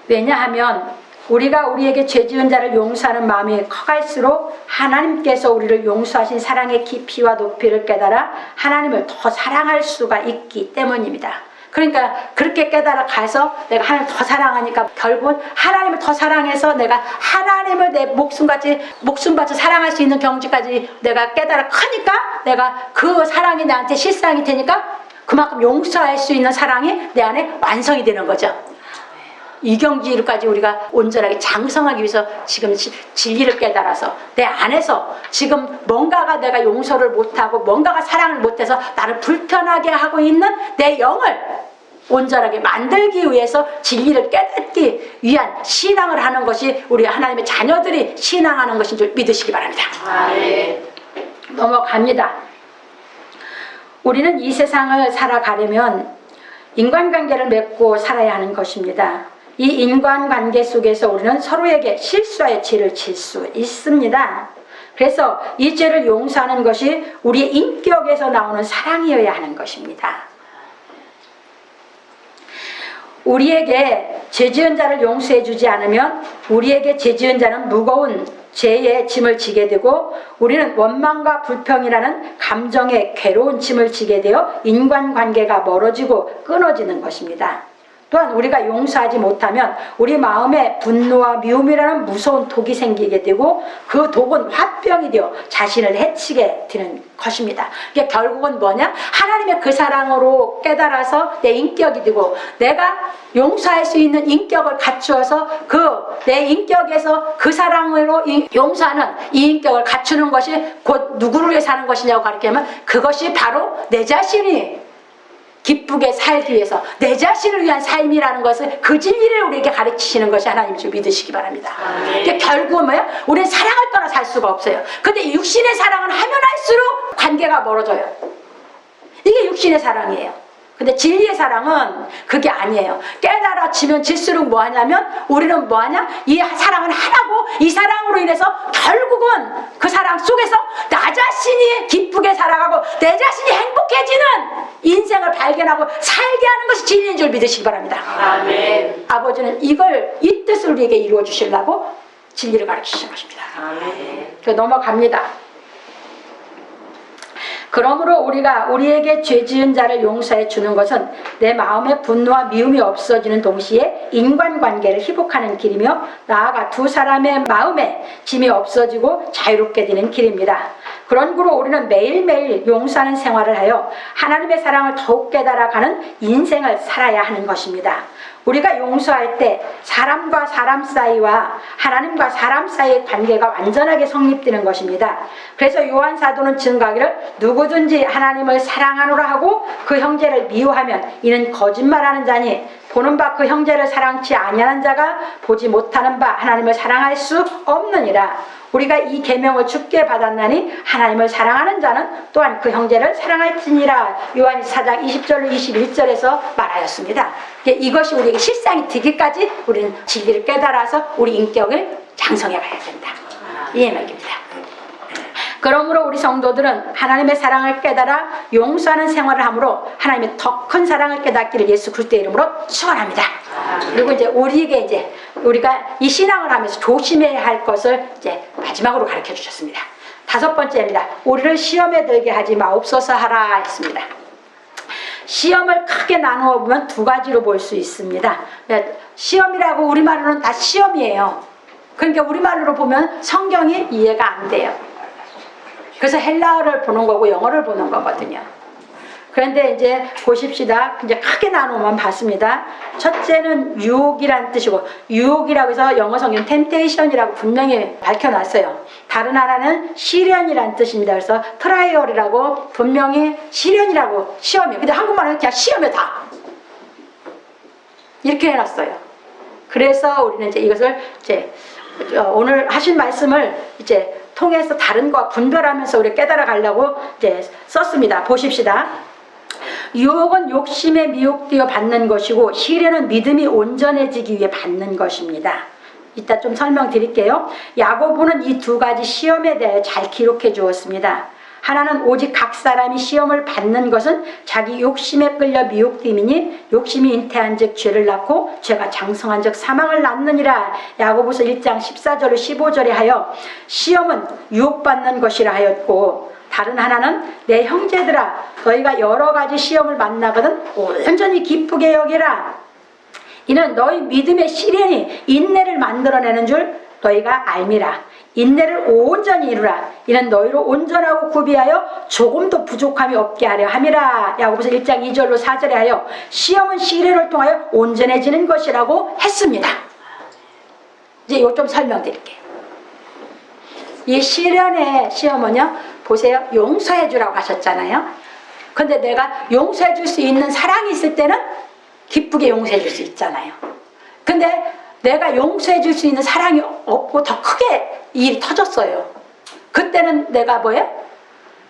왜냐하면 우리가 우리에게 죄 지은 자를 용서하는 마음이 커갈수록 하나님께서 우리를 용서하신 사랑의 깊이와 높이를 깨달아 하나님을 더 사랑할 수가 있기 때문입니다. 그러니까 그렇게 깨달아 가서 내가 하나님을 더 사랑하니까 결국은 하나님을 더 사랑해서 내가 하나님을 내 목숨 바쳐 사랑할 수 있는 경지까지 내가 깨달아 크니까 내가 그 사랑이 나한테 실상이 되니까 그만큼 용서할 수 있는 사랑이 내 안에 완성이 되는 거죠. 이 경지로까지 우리가 온전하게 장성하기 위해서 지금 진리를 깨달아서 내 안에서 지금 뭔가가 내가 용서를 못하고 뭔가가 사랑을 못해서 나를 불편하게 하고 있는 내 영을 온전하게 만들기 위해서 진리를 깨닫기 위한 신앙을 하는 것이 우리 하나님의 자녀들이 신앙하는 것인 줄 믿으시기 바랍니다. 아멘. 넘어갑니다. 우리는 이 세상을 살아가려면 인간관계를 맺고 살아야 하는 것입니다. 이 인간관계 속에서 우리는 서로에게 실수의 죄를 질 수 있습니다. 그래서 이 죄를 용서하는 것이 우리의 인격에서 나오는 사랑이어야 하는 것입니다. 우리에게 죄 지은 자를 용서해 주지 않으면 우리에게 죄 지은 자는 무거운 죄의 짐을 지게 되고 우리는 원망과 불평이라는 감정의 괴로운 짐을 지게 되어 인간관계가 멀어지고 끊어지는 것입니다. 또한 우리가 용서하지 못하면 우리 마음에 분노와 미움이라는 무서운 독이 생기게 되고 그 독은 화병이 되어 자신을 해치게 되는 것입니다. 이게 결국은 뭐냐? 하나님의 그 사랑으로 깨달아서 내 인격이 되고 내가 용서할 수 있는 인격을 갖추어서 그 내 인격에서 그 사랑으로 용서하는 이 인격을 갖추는 것이 곧 누구를 위해 사는 것이냐고 가르치면 그것이 바로 내 자신이 기쁘게 살기 위해서 내 자신을 위한 삶이라는 것을 그 진리를 우리에게 가르치시는 것이 하나님을 좀 믿으시기 바랍니다. 그러니까 결국은 뭐예요? 우리는 사랑을 떠나 살 수가 없어요. 근데 육신의 사랑은 하면 할수록 관계가 멀어져요. 이게 육신의 사랑이에요. 근데 진리의 사랑은 그게 아니에요. 깨달아지면 질수록 뭐 하냐면 우리는 뭐 하냐? 이 사랑은 하나고 이 사랑으로 인해서 결국은 그 사랑 속에서 나 자신이 기쁘게 살아가고 내 자신이 행복해지는 인생을 발견하고 살게 하는 것이 진리인 줄 믿으시기 바랍니다. 아멘. 아버지는 이 뜻을 우리에게 이루어 주시려고 진리를 가르치시는 것입니다. 아멘. 넘어갑니다. 그러므로 우리가 우리에게 죄 지은 자를 용서해 주는 것은 내 마음에 분노와 미움이 없어지는 동시에 인간관계를 회복하는 길이며 나아가 두 사람의 마음에 짐이 없어지고 자유롭게 되는 길입니다. 그런 구로 우리는 매일매일 용서하는 생활을 하여 하나님의 사랑을 더욱 깨달아가는 인생을 살아야 하는 것입니다. 우리가 용서할 때 사람과 사람 사이와 하나님과 사람 사이의 관계가 완전하게 성립되는 것입니다. 그래서 요한 사도는 증거하기를 누구든지 하나님을 사랑하노라 하고 그 형제를 미워하면 이는 거짓말하는 자니 보는 바 그 형제를 사랑치 아니하는 자가 보지 못하는 바 하나님을 사랑할 수 없느니라. 우리가 이 계명을 주께 받았나니 하나님을 사랑하는 자는 또한 그 형제를 사랑할지니라. 요한 4장 20절로 21절에서 말하였습니다. 이것이 우리에게 실상이 되기까지 우리는 진리를 깨달아서 우리 인격을 장성해 가야 된다. 이 말입니다. 그러므로 우리 성도들은 하나님의 사랑을 깨달아 용서하는 생활을 함으로 하나님의 더 큰 사랑을 깨닫기를 예수 그리스도의 이름으로 축원합니다. 그리고 이제 우리가 이 신앙을 하면서 조심해야 할 것을 이제 마지막으로 가르쳐 주셨습니다. 5번째입니다. 우리를 시험에 들게 하지 마옵소서 하라 했습니다. 시험을 크게 나누어 보면 2가지로 볼 수 있습니다. 시험이라고 우리말로는 다 시험이에요. 그러니까 우리말로 보면 성경이 이해가 안 돼요. 그래서 헬라어를 보는 거고 영어를 보는 거거든요. 그런데 이제 보십시다. 이제 크게 나누면 봤습니다. 첫째는 유혹이란 뜻이고, 유혹이라고 해서 영어 성경 temptation이라고 분명히 밝혀놨어요. 다른 하나는 시련이란 뜻입니다. 그래서 트라이얼이라고 분명히 시련이라고 시험이에요. 근데 한국말은 그냥 시험이야 다. 이렇게 해놨어요. 그래서 우리는 이제 이것을 이제 오늘 하신 말씀을 이제 통해서 다른 것과 분별하면서 우리 깨달아 가려고 이제 썼습니다. 보십시다. 유혹은 욕심에 미혹되어 받는 것이고 시련은 믿음이 온전해지기 위해 받는 것입니다. 이따 좀 설명드릴게요. 야고보는 이 2가지 시험에 대해 잘 기록해 주었습니다. 하나는 오직 각 사람이 시험을 받는 것은 자기 욕심에 끌려 미혹됨이니 욕심이 잉태한 즉 죄를 낳고 죄가 장성한 즉 사망을 낳느니라. 야고보서 1장 14절로 15절에 하여 시험은 유혹받는 것이라 하였고, 다른 하나는 내 형제들아 너희가 여러 가지 시험을 만나거든 온전히 기쁘게 여기라. 이는 너희 믿음의 시련이 인내를 만들어내는 줄 너희가 알미라. 인내를 온전히 이루라. 이는 너희로 온전하고 구비하여 조금도 부족함이 없게 하려 함이라. 야고보서 1장 2절로 4절에 하여 시험은 시련을 통하여 온전해지는 것이라고 했습니다. 이제 이거 좀 설명드릴게요. 이 시련의 시험은요, 보세요. 용서해 주라고 하셨잖아요. 근데 내가 용서해 줄 수 있는 사랑이 있을 때는 기쁘게 용서해 줄 수 있잖아요. 근데 내가 용서해 줄 수 있는 사랑이 없고 더 크게 일이 터졌어요. 그때는 내가 뭐예요?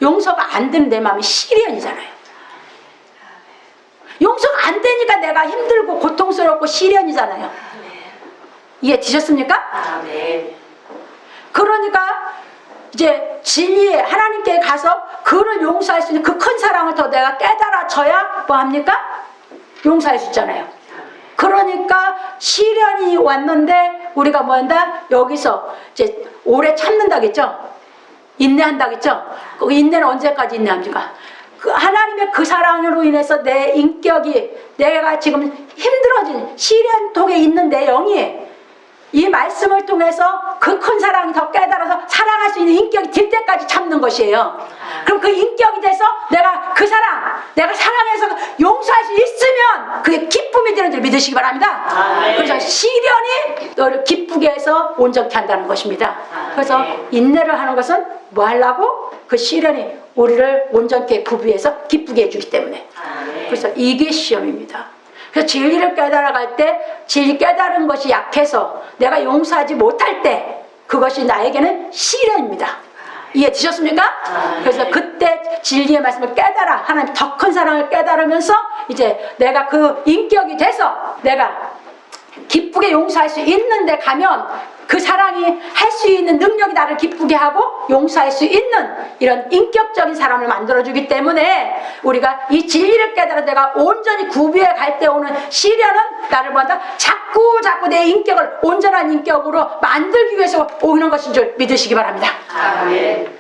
용서가 안 되는 내 마음이 시련이잖아요. 용서가 안 되니까 내가 힘들고 고통스럽고 시련이잖아요. 이해되셨습니까? 그러니까 이제 진리에 하나님께 가서 그를 용서할 수 있는 그 큰 사랑을 더 내가 깨달아져야 뭐합니까? 용서할 수 있잖아요. 그러니까 시련이 왔는데 우리가 뭐 한다? 여기서 이제 오래 참는다겠죠? 인내한다겠죠? 그 인내는 언제까지 인내합니까? 그 하나님의 그 사랑으로 인해서 내 인격이, 내가 지금 힘들어진 시련통에 있는 내 영이 이 말씀을 통해서 그 큰 사랑이 더 깨달아서 사랑할 수 있는 인격이 될 때까지 참는 것이에요. 그럼 그 인격이 돼서 내가 그 사랑, 내가 사랑해서 용서할 수 있으면 그게 기쁨이 되는 줄 믿으시기 바랍니다. 그래서 시련이 너를 기쁘게 해서 온전케 한다는 것입니다. 그래서 인내를 하는 것은 뭐 하려고? 그 시련이 우리를 온전케 구비해서 기쁘게 해주기 때문에. 그래서 이게 시험입니다. 그래서 진리를 깨달아갈 때, 진리 깨달은 것이 약해서 내가 용서하지 못할 때 그것이 나에게는 시련입니다. 이해되셨습니까? 그래서 그때 진리의 말씀을 깨달아 하나님 더 큰 사랑을 깨달으면서 이제 내가 그 인격이 돼서 내가 기쁘게 용서할 수 있는 데 가면 그 사랑이 할 수 있는 능력이 나를 기쁘게 하고 용서할 수 있는 이런 인격적인 사람을 만들어주기 때문에 우리가 이 진리를 깨달아 내가 온전히 구비해 갈 때 오는 시련은 나를 뭐한다? 자꾸 내 인격을 온전한 인격으로 만들기 위해서 오는 것인 줄 믿으시기 바랍니다.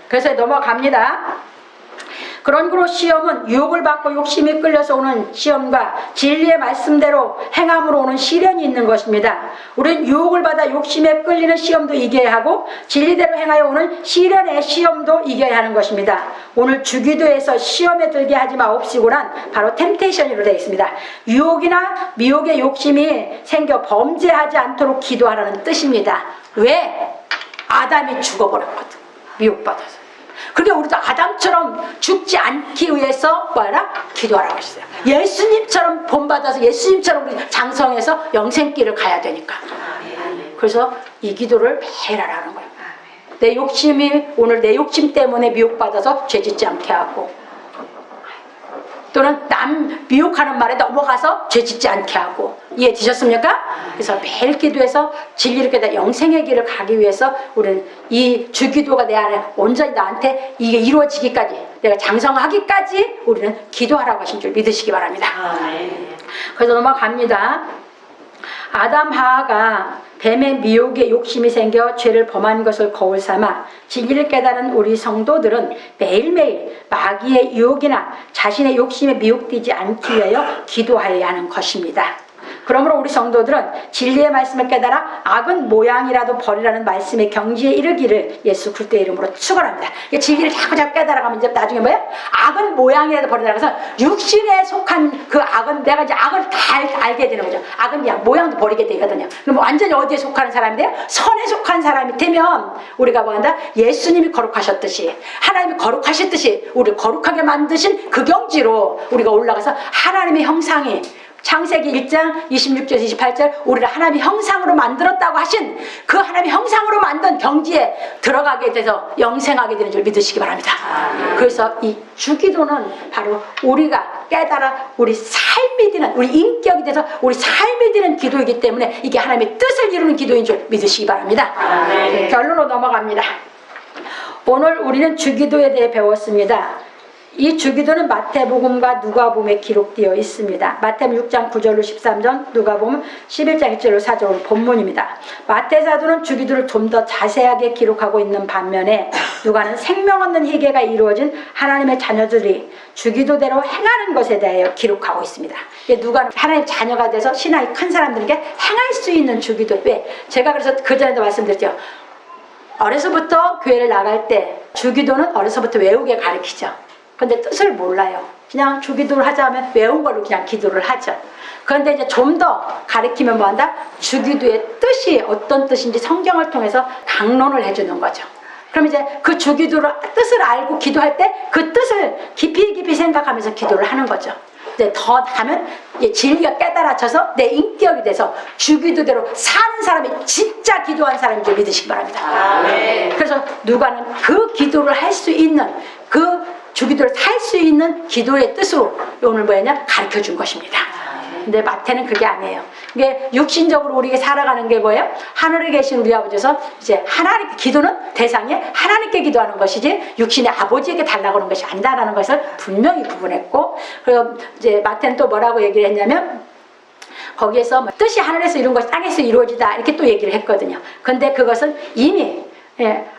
그래서 넘어갑니다. 그러므로 시험은 유혹을 받고 욕심이 끌려서 오는 시험과 진리의 말씀대로 행함으로 오는 시련이 있는 것입니다. 우리는 유혹을 받아 욕심에 끌리는 시험도 이겨야 하고 진리대로 행하여 오는 시련의 시험도 이겨야 하는 것입니다. 오늘 주기도에서 시험에 들게 하지 마옵시고란 바로 템테이션으로 되어 있습니다. 유혹이나 미혹의 욕심이 생겨 범죄하지 않도록 기도하라는 뜻입니다. 왜? 아담이 죽어버렸거든. 미혹받아서. 그러니까 우리도 아담처럼 죽지 않기 위해서 뭐하라? 기도하라고 했어요. 예수님처럼 본받아서 예수님처럼 우리 장성해서 영생길을 가야 되니까. 그래서 이 기도를 매일 하라는 거예요. 내 욕심이 오늘 내 욕심 때문에 미혹받아서 죄짓지 않게 하고, 또 또는 남 미혹하는 말에 넘어가서 죄 짓지 않게 하고. 이해되셨습니까? 그래서 매일 기도해서 진리를 깨달아 영생의 길을 가기 위해서 우리는 이 주기도가 내 안에 온전히 나한테 이게 이루어지기까지, 내가 장성하기까지 우리는 기도하라고 하신 줄 믿으시기 바랍니다. 그래서 넘어갑니다. 아담 하하가 뱀의 미혹에 욕심이 생겨 죄를 범한 것을 거울 삼아 진리를 깨달은 우리 성도들은 매일매일 마귀의 유혹이나 자신의 욕심에 미혹되지 않기 위하여 기도하여야 하는 것입니다. 그러므로 우리 성도들은 진리의 말씀을 깨달아 악은 모양이라도 버리라는 말씀의 경지에 이르기를 예수 그리스도의 이름으로 축원합니다. 진리를 자꾸 깨달아가면 이제 나중에 뭐예요? 악은 모양이라도 버리라고 해서 육신에 속한 그 악은, 내가 이제 악을 다 알게 되는 거죠. 악은 그냥 모양도 버리게 되거든요. 그럼 완전히 어디에 속하는 사람이 돼요? 선에 속한 사람이 되면 우리가 뭐 한다? 예수님이 거룩하셨듯이, 하나님이 거룩하셨듯이 우리를 거룩하게 만드신 그 경지로 우리가 올라가서 하나님의 형상이, 창세기 1장 26절 28절 우리를 하나님의 형상으로 만들었다고 하신 그 하나님의 형상으로 만든 경지에 들어가게 돼서 영생하게 되는 줄 믿으시기 바랍니다. 그래서 이 주기도는 바로 우리가 깨달아 우리 삶이 되는, 우리 인격이 돼서 우리 삶이 되는 기도이기 때문에 이게 하나님의 뜻을 이루는 기도인 줄 믿으시기 바랍니다. 결론으로 넘어갑니다. 오늘 우리는 주기도에 대해 배웠습니다. 이 주기도는 마태복음과 누가복음에 기록되어 있습니다. 마태복음 6장 9절로 13절, 누가복음 11장 1절로 4절 본문입니다. 마태사도는 주기도를 좀 더 자세하게 기록하고 있는 반면에 누가는 생명 없는 희계가 이루어진 하나님의 자녀들이 주기도대로 행하는 것에 대하여 기록하고 있습니다. 누가는 하나님 자녀가 돼서 신앙이 큰 사람들에게 행할 수 있는 주기도. 왜? 제가 그래서 그전에도 말씀드렸죠. 어려서부터 교회를 나갈 때 주기도는 어려서부터 외우게 가르치죠. 근데 뜻을 몰라요. 그냥 주기도를 하자면 외운 걸로 그냥 기도를 하죠. 그런데 이제 좀 더 가르치면 뭐 한다? 주기도의 뜻이 어떤 뜻인지 성경을 통해서 강론을 해주는 거죠. 그럼 이제 그 주기도를 뜻을 알고 기도할 때 그 뜻을 깊이 생각하면서 기도를 하는 거죠. 이제 더 하면 진리가 깨달아져서 내 인격이 돼서 주기도대로 사는 사람이 진짜 기도한 사람인 줄 믿으시기 바랍니다. 그래서 누가는 그 기도를 할 수 있는, 그 주기도를 살 수 있는 기도의 뜻으로 오늘 뭐였냐? 가르쳐 준 것입니다. 근데 마태는 그게 아니에요. 이게 육신적으로 우리가 살아가는 게 뭐예요? 하늘에 계신 우리 아버지에서 이제 하나님, 기도는 대상이 하나님께 기도하는 것이지 육신의 아버지에게 달라고 하는 것이 아니다라는 것을 분명히 구분했고, 그리고 이제 마태는 또 뭐라고 얘기를 했냐면, 거기에서 뜻이 하늘에서 이룬 것이 땅에서 이루어지다 이렇게 또 얘기를 했거든요. 근데 그것은 이미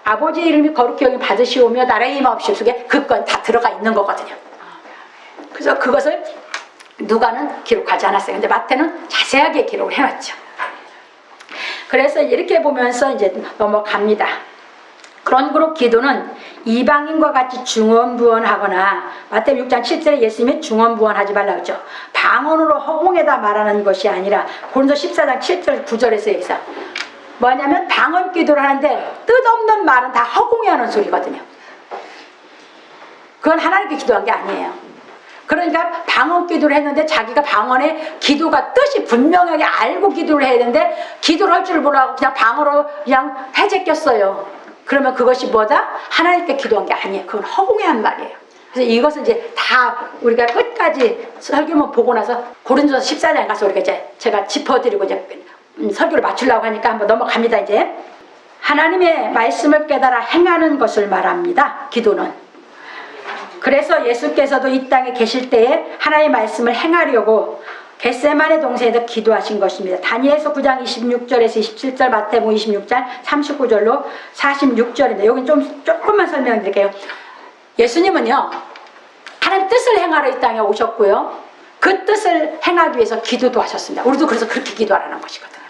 아버지의 이름이 거룩히 여김 받으시오며 나라의 임하옵시오속에 그 건 다 들어가 있는 거거든요. 그래서 그것을 누가는 기록하지 않았어요. 근데 마태는 자세하게 기록을 해놨죠. 그래서 이렇게 보면서 이제 넘어갑니다. 그런 그룹 기도는 이방인과 같이 중언부언하거나, 마태복음 6장 7절에 예수님이 중언부언하지 말라고 했죠. 방언으로 허공에다 말하는 것이 아니라 고린도 14장 7절 9절에서 얘기해서 뭐냐면 방언 기도를 하는데 뜻없는 말은 다 허공에 하는 소리거든요. 그건 하나님께 기도한 게 아니에요. 그러니까 방언 기도를 했는데 자기가 방언의 기도가 뜻이 분명하게 알고 기도를 해야 되는데 기도를 할 줄 모르고 그냥 방언으로 그냥 해제꼈어요. 그러면 그것이 뭐다? 하나님께 기도한 게 아니에요. 그건 허공에 한 말이에요. 그래서 이것은 이제 다 우리가 끝까지 설교만 보고 나서 고린도서 14장에 가서 우리가 이제 제가 짚어드리고 이제 설교를 맞추려고 하니까 한번 넘어갑니다. 이제 하나님의 말씀을 깨달아 행하는 것을 말합니다. 기도는. 그래서 예수께서도 이 땅에 계실 때에 하나님의 말씀을 행하려고 겟세마네 동산에서 기도하신 것입니다. 다니엘서 9장 26절에서 27절, 마태복음 26장 39절로 46절입니다. 여기 조금만 설명드릴게요. 예수님은요, 하나님 뜻을 행하러 이 땅에 오셨고요, 그 뜻을 행하기 위해서 기도도 하셨습니다. 우리도 그래서 그렇게 기도하라는 것이거든요.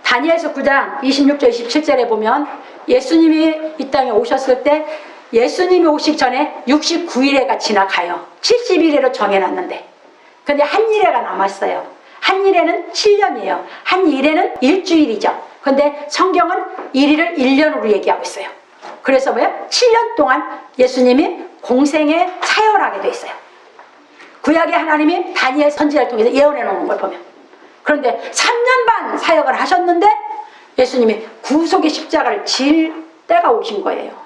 다니엘서 9장 26절 27절에 보면 예수님이 이 땅에 오셨을 때 예수님이 오시기 전에 69일회가 지나가요. 70일회로 정해놨는데 근데 한 일회가 남았어요. 한 일회는 7년이에요. 한 일회는 일주일이죠. 근데 성경은 일일을 1년으로 얘기하고 있어요. 그래서 뭐예요? 7년 동안 예수님이 공생에 사역하게 돼 있어요. 구약의 하나님이 다니엘 선지자를 통해서 예언해 놓은 걸 보면. 그런데 3년 반 사역을 하셨는데 예수님이 구속의 십자가를 질 때가 오신 거예요.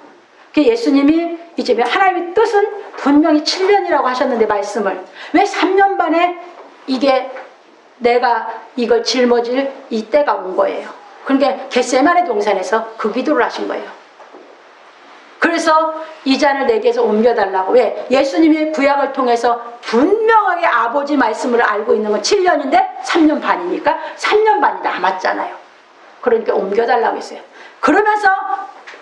예수님이 이제 하나님의 뜻은 분명히 7년이라고 하셨는데 말씀을 왜 3년 반에 이게 내가 이걸 짊어질 이때가 온 거예요. 그러니까 겟세마네 동산에서 그 기도를 하신 거예요. 그래서 이 잔을 내게서 옮겨달라고. 왜? 예수님이 구약을 통해서 분명하게 아버지 말씀을 알고 있는 건 7년인데 3년 반이니까 3년 반이 남았잖아요. 그러니까 옮겨달라고 했어요. 그러면서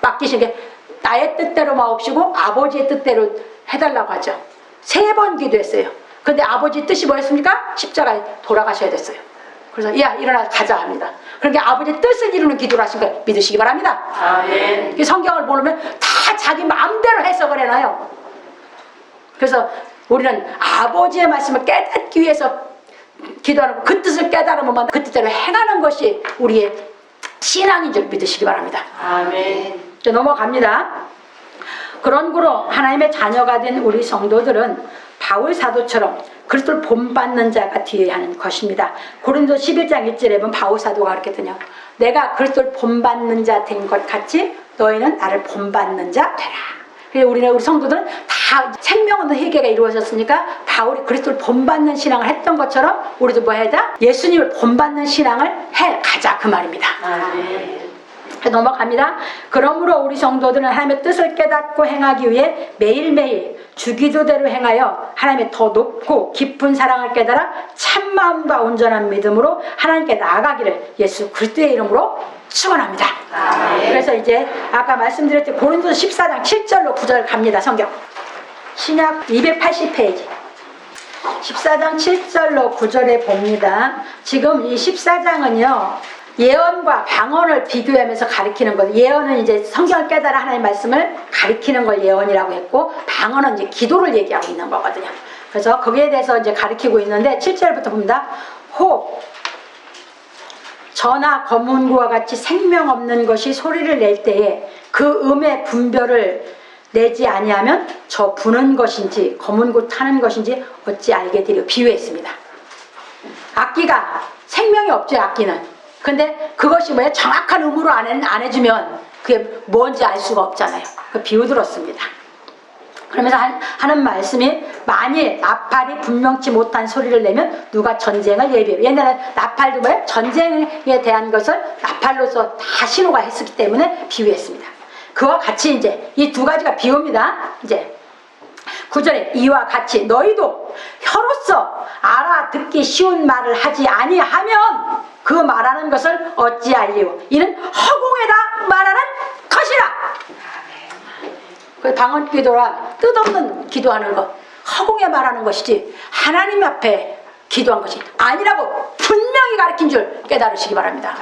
맡기신 게 나의 뜻대로 마옵시고 아버지의 뜻대로 해달라고 하죠. 3번 기도했어요. 근데 아버지 뜻이 뭐였습니까? 십자가에 돌아가셔야 됐어요. 그래서 야 일어나 가자 합니다. 그러니까 아버지의 뜻을 이루는 기도를 하신 걸 믿으시기 바랍니다. 아멘. 성경을 보면 다 자기 마음대로 해석을 해놔요. 그래서 우리는 아버지의 말씀을 깨닫기 위해서 기도하는 그 뜻을 깨달으면 그 뜻대로 행하는 것이 우리의 신앙인 줄 믿으시기 바랍니다. 아멘. 이제 넘어갑니다. 그런 구로 하나님의 자녀가 된 우리 성도들은 바울 사도처럼 그리스도를 본받는 자가 되어야 하는 것입니다. 고린도 11장 1절에 보면 바울 사도가 그랬거든요. 내가 그리스도를 본받는 자 된 것 같이 너희는 나를 본받는 자 되라. 그래서 우리 성도들은 다 생명 없는 회개가 이루어졌으니까 바울이 그리스도를 본받는 신앙을 했던 것처럼 우리도 뭐 해야 돼? 예수님을 본받는 신앙을 해 가자 그 말입니다. 아멘. 넘어갑니다. 그러므로 우리 성도들은 하나님의 뜻을 깨닫고 행하기 위해 매일매일 주기도대로 행하여 하나님의 더 높고 깊은 사랑을 깨달아 참마음과 온전한 믿음으로 하나님께 나아가기를 예수 그리스도의 이름으로 축원합니다. 그래서 이제 아까 말씀드렸듯이 고린도서 14장 7절로 9절 갑니다. 성경 신약 280페이지 14장 7절로 9절에 봅니다. 지금 이 14장은요 예언과 방언을 비교하면서 가리키는 거예요. 예언은 이제 성경을 깨달아 하나님의 말씀을 가리키는 걸 예언이라고 했고, 방언은 이제 기도를 얘기하고 있는 거거든요. 그래서 거기에 대해서 이제 가리키고 있는데 7절부터 봅니다. 혹 저나 검은고와 같이 생명 없는 것이 소리를 낼 때에 그 음의 분별을 내지 아니하면 저 부는 것인지 검은고 타는 것인지 어찌 알게 되려 비유했습니다. 악기가 생명이 없죠. 악기는. 근데 그것이 뭐예요? 정확한 음으로 안 해주면 그게 뭔지 알 수가 없잖아요. 그 비유 들었습니다. 그러면서 하는 말씀이 만일 나팔이 분명치 못한 소리를 내면 누가 전쟁을 예비해요. 옛날에 나팔도 뭐예요? 전쟁에 대한 것을 나팔로서 다 신호가 했었기 때문에 비유했습니다. 그와 같이 이제 이 두 가지가 비유입니다. 이제 9절에 이와 같이 너희도 혀로서 알아듣기 쉬운 말을 하지 아니하면 그 말하는 것을 어찌하리요? 이는 허공에다 말하는 것이라. 그 방언 기도라 뜻없는 기도하는 것, 허공에 말하는 것이지 하나님 앞에 기도한 것이 아니라고 분명히 가르친 줄 깨달으시기 바랍니다.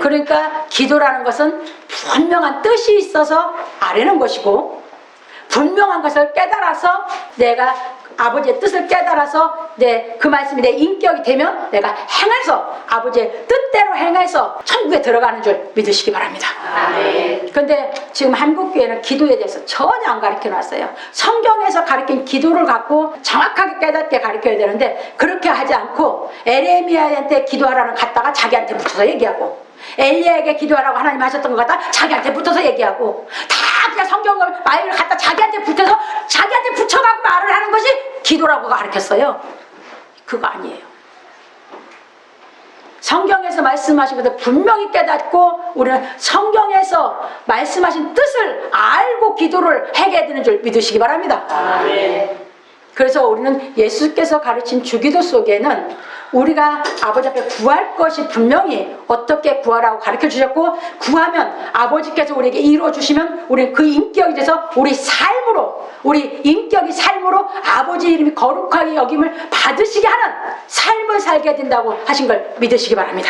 그러니까 기도라는 것은 분명한 뜻이 있어서 아뢰는 것이고, 분명한 것을 깨달아서 내가 아버지의 뜻을 깨달아서 그 말씀이 내 인격이 되면 내가 행해서 아버지의 뜻대로 행해서 천국에 들어가는 줄 믿으시기 바랍니다. 그런데 지금 한국교회는 기도에 대해서 전혀 안 가르쳐 놨어요. 성경에서 가르친 기도를 갖고 정확하게 깨닫게 가르쳐야 되는데 그렇게 하지 않고 에레미야한테 기도하라는 갖다가 자기한테 붙여서 얘기하고, 엘리야에게 기도하라고 하나님 하셨던 것 갖다 자기한테 붙어서 얘기하고, 다 그냥 성경을 말을 갖다 자기한테 붙여서 자기한테 붙여가고 말을 하는 것이 기도라고 가르쳤어요. 그거 아니에요. 성경에서 말씀하신 것을 분명히 깨닫고 우리는 성경에서 말씀하신 뜻을 알고 기도를 하게 되는 줄 믿으시기 바랍니다. 그래서 우리는 예수께서 가르친 주기도 속에는 우리가 아버지 앞에 구할 것이 분명히 어떻게 구하라고 가르쳐 주셨고, 구하면 아버지께서 우리에게 이루어 주시면 우리는 그 인격이 돼서 우리 삶으로, 우리 인격이 삶으로 아버지 이름이 거룩하게 여김을 받으시게 하는 삶을 살게 된다고 하신 걸 믿으시기 바랍니다.